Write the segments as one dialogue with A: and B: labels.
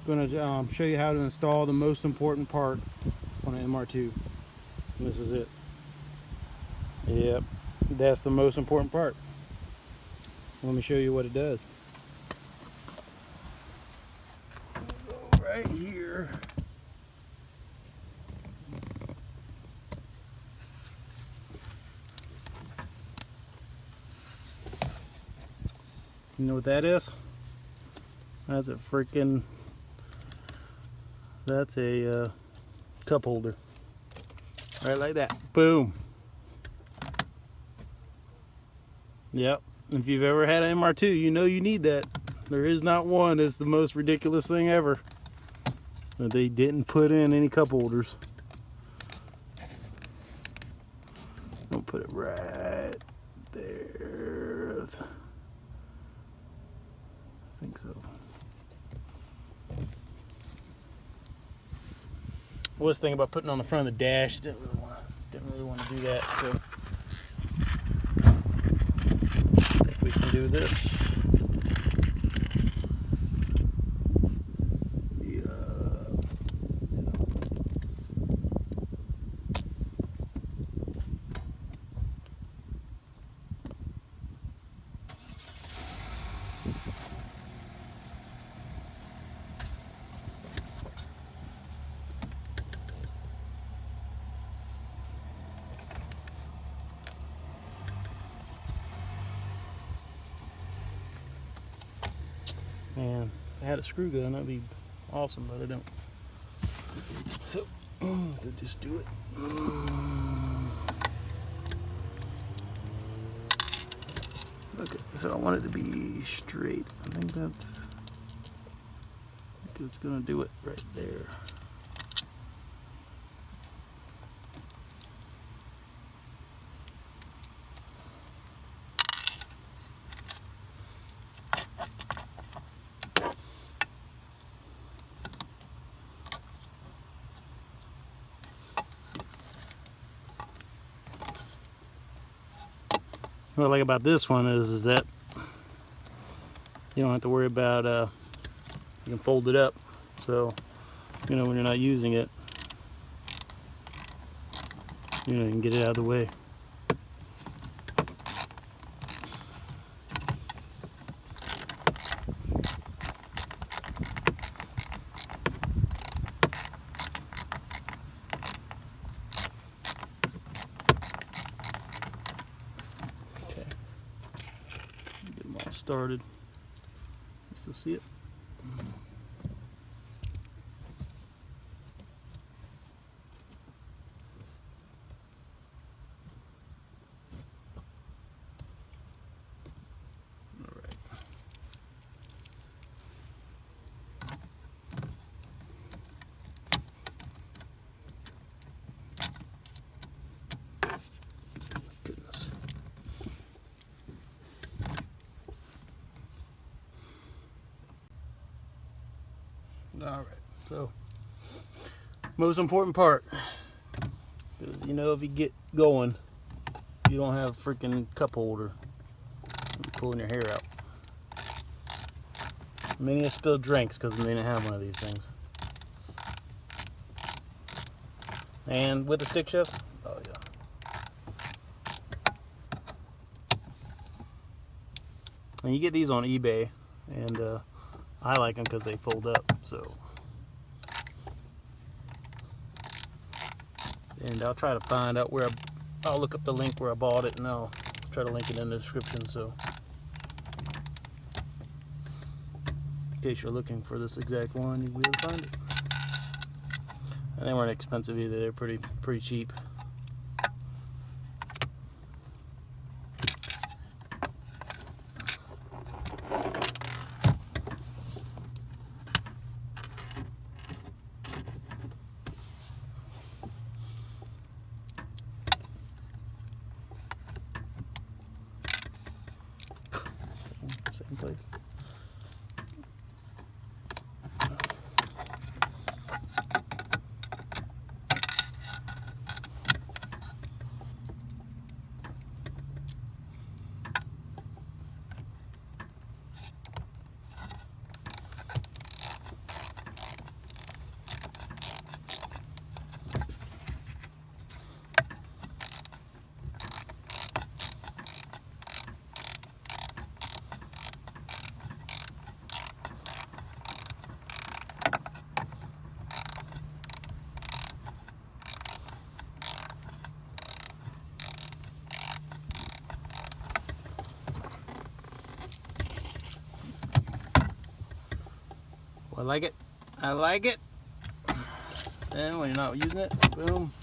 A: going to show you how to install the most important part on an mr2. And this is it. Yep, that's the most important part. Let me show you what it does. Go right here. You know what that is? That's a cup holder. Right like that. Boom. Yep. If you've ever had an mr2, you know you need that. There is not one. It's the most ridiculous thing ever. But they didn't put in any cup holders. I'll put it right there. I think so. I was thinking about putting on the front of the dash. Didn't really want to do that. So I think we can do this. Man, if I had a screw gun, that'd be awesome, but I don't. So, to just do it. Okay, so I want it to be straight. I think that's gonna do it right there. What I like about this one is that you don't have to worry about you can fold it up, so when you're not using it, you can get it out of the way. Started. You still see it? All right. Goodness. All right, so most important part, because if you get going, you don't have a freaking cup holder. You're pulling your hair out. Many have spilled drinks because they didn't have one of these things. And with the stick shifts, oh yeah. And you get these on eBay, and I like them because they fold up. So, and I'll try to find out where I'll look up the link where I bought it, and I'll try to link it in the description. So, in case you're looking for this exact one, you'll be able to find it. And they weren't expensive either; they're pretty cheap. Same place. like it. I like it. And when you're not using it, boom.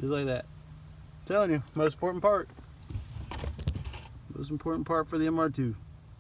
A: Just like that. I'm telling you, most important part. Most important part for the MR2.